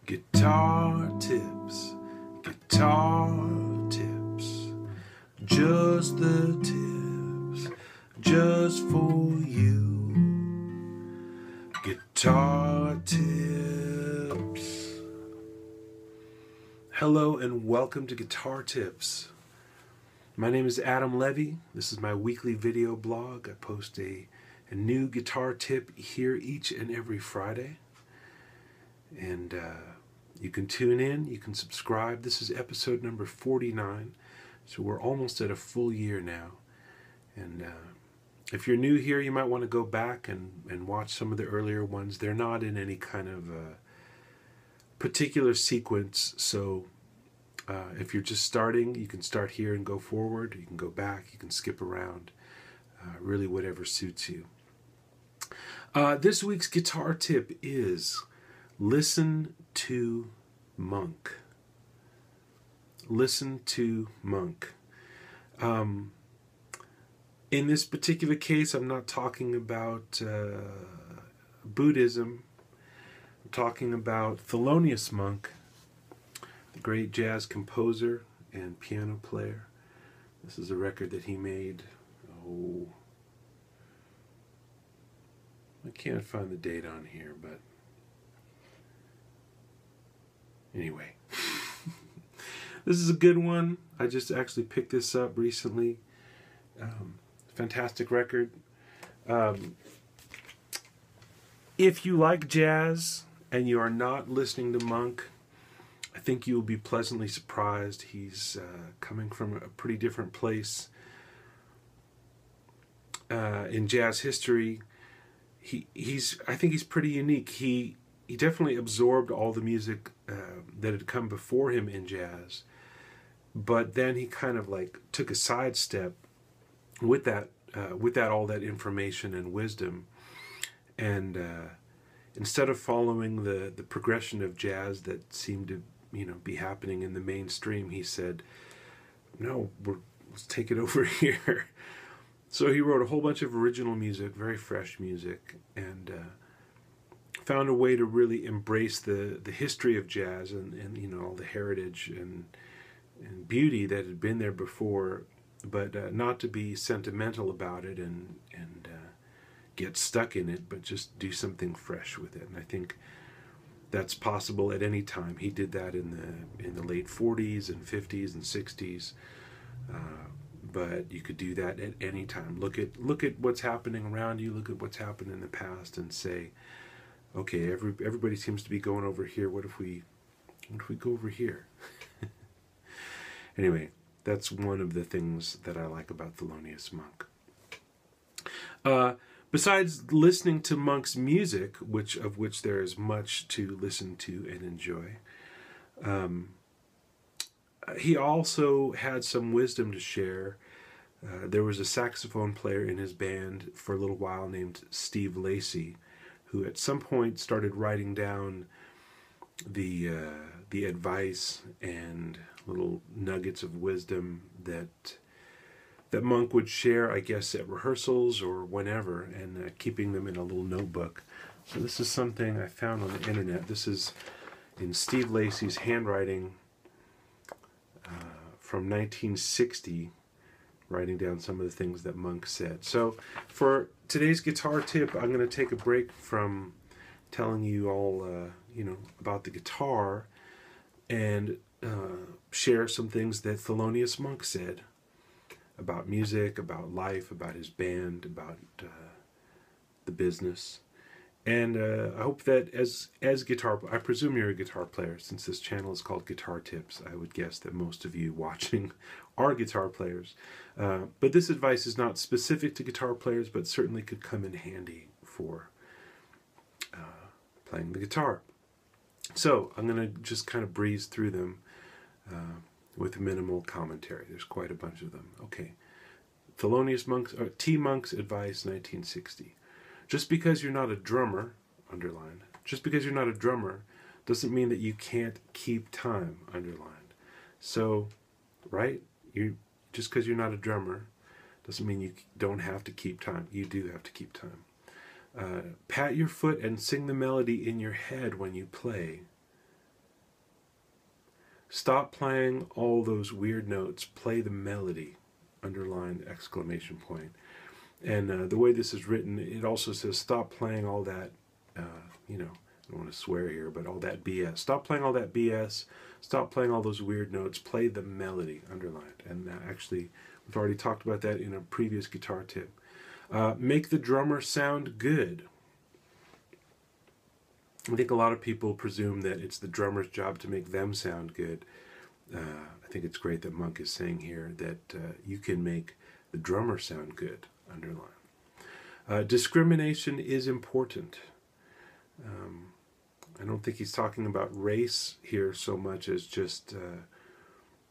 Guitar tips, just the tips, just for you. Guitar tips. Hello and welcome to Guitar Tips. My name is Adam Levy. This is my weekly video blog. I post a new guitar tip here each and every Friday. And you can tune in, you can subscribe. This is episode number 49, so we're almost at a full year now. And if you're new here, you might want to go back and watch some of the earlier ones. They're not in any kind of particular sequence, so if you're just starting, you can start here and go forward. You can go back, you can skip around, really whatever suits you. This week's guitar tip is listen to Monk. Listen to Monk. In this particular case, I'm not talking about Buddhism. I'm talking about Thelonious Monk, the great jazz composer and piano player. This is a record that he made, I can't find the date on here, but anyway, this is a good one. I just actually picked this up recently. Fantastic record. If you like jazz and you are not listening to Monk, I think you will be pleasantly surprised. He's coming from a pretty different place in jazz history. I think he's pretty unique. He definitely absorbed all the music that had come before him in jazz, but then he kind of like took a sidestep with that all that information and wisdom, and instead of following the progression of jazz that seemed to be happening in the mainstream, he said, "No, let's take it over here." So he wrote a whole bunch of original music, very fresh music, and found a way to really embrace the history of jazz and all the heritage and beauty that had been there before, but not to be sentimental about it and get stuck in it, but just do something fresh with it. And I think that's possible at any time. He did that in the late 40s and 50s and 60s, but you could do that at any time. Look at what's happening around you. Look at what's happened in the past, and say, okay, everybody seems to be going over here. What if we go over here? Anyway, that's one of the things that I like about Thelonious Monk. Besides listening to Monk's music, of which there is much to listen to and enjoy, he also had some wisdom to share. There was a saxophone player in his band for a little while named Steve Lacy, who at some point started writing down the advice and little nuggets of wisdom that Monk would share, I guess, at rehearsals or whenever, and keeping them in a little notebook. So this is something I found on the internet. This is in Steve Lacy's handwriting from 1960, writing down some of the things that Monk said. So for today's guitar tip, I'm going to take a break from telling you all, about the guitar and share some things that Thelonious Monk said about music, about life, about his band, about the business. And I hope that as I presume you're a guitar player, since this channel is called Guitar Tips. I would guess that most of you watching are guitar players. But this advice is not specific to guitar players, but certainly could come in handy for playing the guitar. So I'm going to just kind of breeze through them with minimal commentary. There's quite a bunch of them. Okay. Thelonious Monk's, Monk's advice, 1960. Just because you're not a drummer, underlined, just because you're not a drummer doesn't mean that you can't keep time, underlined. So, right? Just because you're not a drummer doesn't mean you don't have to keep time. You do have to keep time. Pat your foot and sing the melody in your head when you play Stop playing all those weird notes. Play the melody. Underlined exclamation point. And the way this is written, it also says stop playing all that, you know, I don't want to swear here, but all that BS. Stop playing all that BS. Stop playing all those weird notes. Play the melody. Underlined. And actually, we've already talked about that in a previous guitar tip. Make the drummer sound good. I think a lot of people presume that it's the drummer's job to make them sound good. I think it's great that Monk is saying here that you can make the drummer sound good. Underline. Discrimination is important. I don't think he's talking about race here so much as just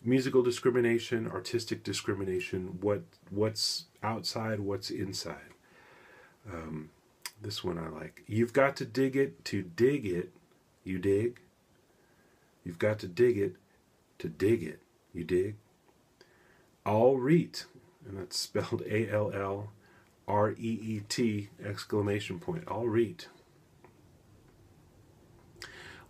musical discrimination, artistic discrimination, what's outside, what's inside. This one I like. You've got to dig it to dig it. You dig? You've got to dig it to dig it. You dig? All reet. And that's spelled A-L-L-R-E-E-T exclamation point. All reet.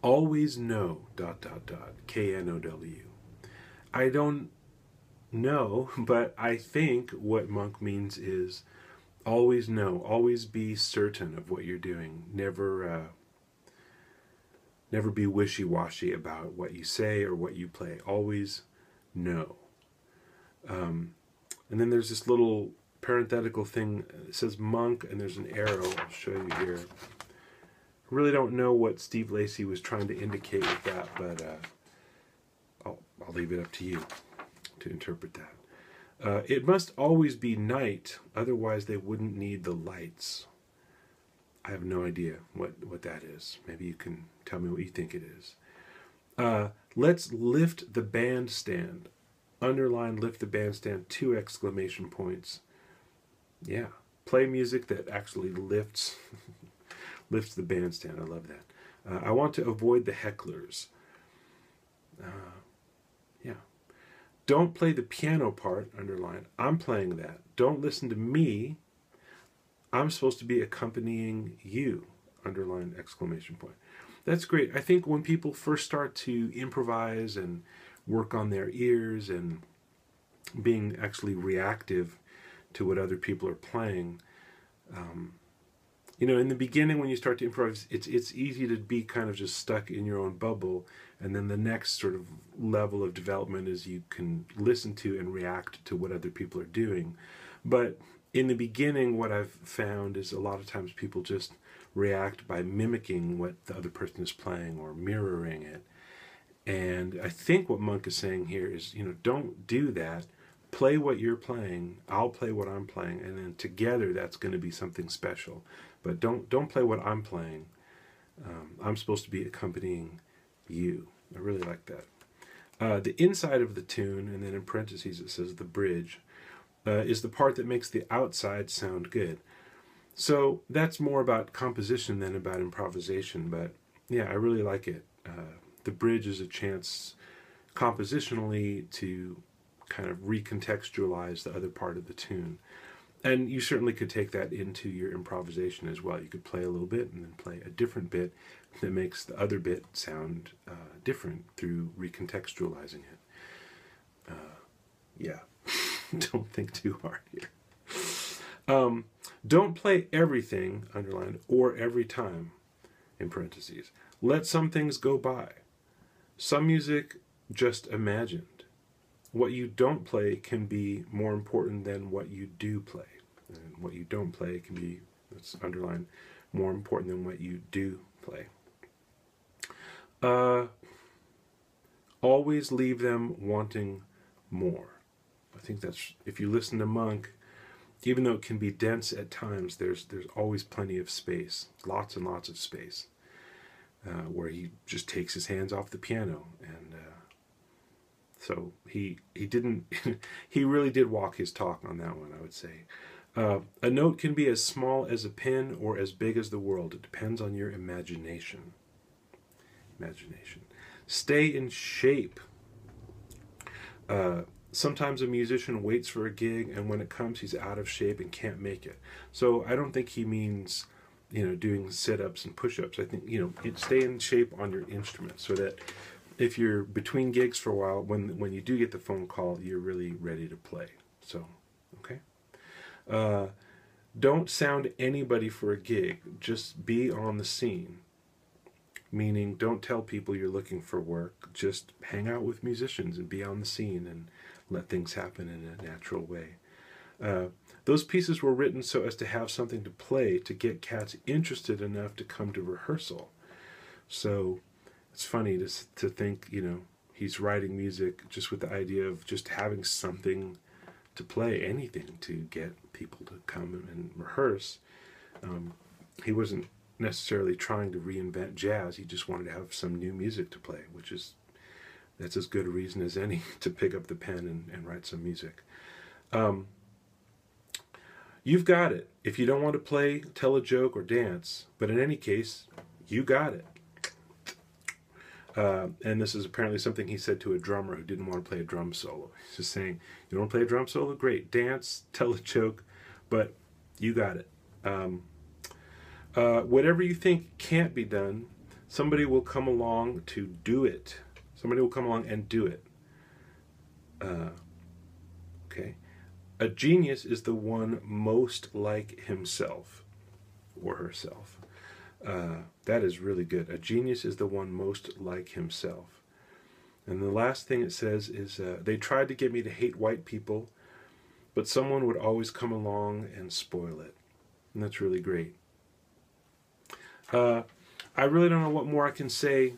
Always know, dot, dot, dot, K-N-O-W. I don't know, but I think what Monk means is always know, always be certain of what you're doing. Never be wishy-washy about what you say or what you play. Always know. And then there's this little parenthetical thing. It says Monk, and there's an arrow. I'll show you here. I really don't know what Steve Lacy was trying to indicate with that, but I'll leave it up to you to interpret that. It must always be night, otherwise they wouldn't need the lights. I have no idea what that is. Maybe you can tell me what you think it is. Let's lift the bandstand. Underline lift the bandstand, 2 exclamation points. Yeah, play music that actually lifts lifts the bandstand. I love that. I want to avoid the hecklers. Yeah. Don't play the piano part, underline. I'm playing that. Don't listen to me. I'm supposed to be accompanying you, underline exclamation point. That's great. I think when people first start to improvise and work on their ears and being actually reactive to what other people are playing, you know, in the beginning when you start to improvise, it's easy to be kind of just stuck in your own bubble, and then the next sort of level of development is you can listen to and react to what other people are doing. But in the beginning, what I've found is a lot of times people just react by mimicking what the other person is playing or mirroring it. And I think what Monk is saying here is, you know, don't do that. Play what you're playing, I'll play what I'm playing, and then together that's going to be something special. But don't play what I'm playing. I'm supposed to be accompanying you. I really like that. The inside of the tune, and then in parentheses it says the bridge, is the part that makes the outside sound good. So that's more about composition than about improvisation, but yeah, I really like it. The bridge is a chance compositionally to kind of recontextualize the other part of the tune. And you certainly could take that into your improvisation as well. You could play a little bit and then play a different bit that makes the other bit sound different through recontextualizing it. Yeah, don't think too hard here. Don't play everything, underlined, or every time, in parentheses. Let some things go by. Some music just imagined. What you don't play can be more important than what you do play. And what you don't play can be, that's underlined, more important than what you do play. Always leave them wanting more. I think that's, if you listen to Monk, even though it can be dense at times, there's always plenty of space, lots and lots of space, where he just takes his hands off the piano. And so he didn't, he really did walk his talk on that one, I would say. A note can be as small as a pin or as big as the world. It depends on your imagination. Stay in shape. Sometimes a musician waits for a gig, and when it comes, he's out of shape and can't make it. So I don't think he means, you know, doing sit-ups and push-ups. I think, you know, stay in shape on your instrument so that if you're between gigs for a while, when you do get the phone call, you're really ready to play. So, okay. Don't sound anybody for a gig. Just be on the scene. Meaning, don't tell people you're looking for work. Just hang out with musicians and be on the scene and let things happen in a natural way. Those pieces were written so as to have something to play to get cats interested enough to come to rehearsal. So it's funny to think, he's writing music just with the idea of just having something to play, anything to get people to come and rehearse. He wasn't necessarily trying to reinvent jazz. He just wanted to have some new music to play, that's as good a reason as any to pick up the pen and write some music. You've got it. If you don't want to play, tell a joke, or dance, but in any case, you got it. And this is apparently something he said to a drummer who didn't want to play a drum solo. He's just saying, you don't want to play a drum solo? Great. Dance, tell a joke, but you got it. Whatever you think can't be done, somebody will come along to do it. Somebody will come along and do it. Okay. A genius is the one most like himself or herself. That is really good. A genius is the one most like himself. And the last thing it says is, they tried to get me to hate white people, but someone would always come along and spoil it. And that's really great. I really don't know what more I can say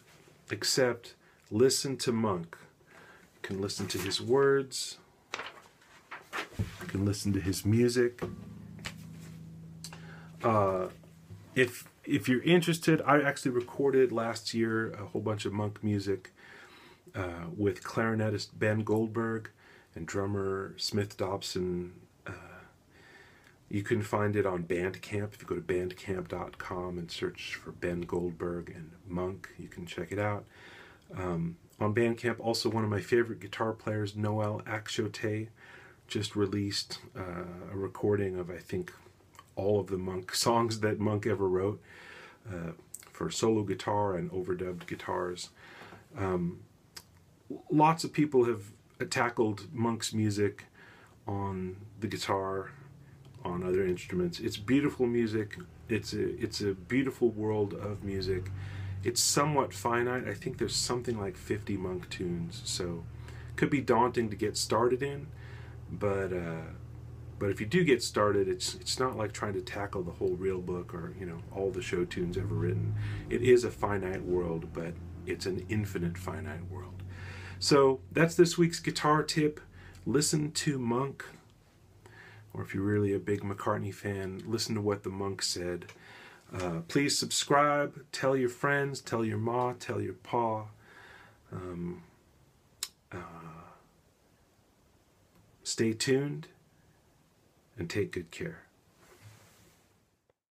except listen to Monk. You can listen to his words. You can listen to his music. If you're interested, I actually recorded last year a whole bunch of Monk music with clarinetist Ben Goldberg and drummer Smith Dobson. You can find it on Bandcamp. If you go to bandcamp.com and search for Ben Goldberg and Monk, you can check it out. On Bandcamp, also one of my favorite guitar players, Noel Akshote, just released a recording of, I think, all of the Monk songs that Monk ever wrote for solo guitar and overdubbed guitars. Lots of people have tackled Monk's music on the guitar, on other instruments. It's beautiful music. It's a beautiful world of music. It's somewhat finite. I think there's something like 50 Monk tunes, so it could be daunting to get started in, but if you do get started, it's not like trying to tackle the whole real book or all the show tunes ever written. It is a finite world, but it's an infinite finite world. So that's this week's guitar tip. Listen to Monk, or if you're really a big McCartney fan, listen to what the Monk said. Please subscribe, tell your friends, tell your ma, tell your pa. Stay tuned and take good care.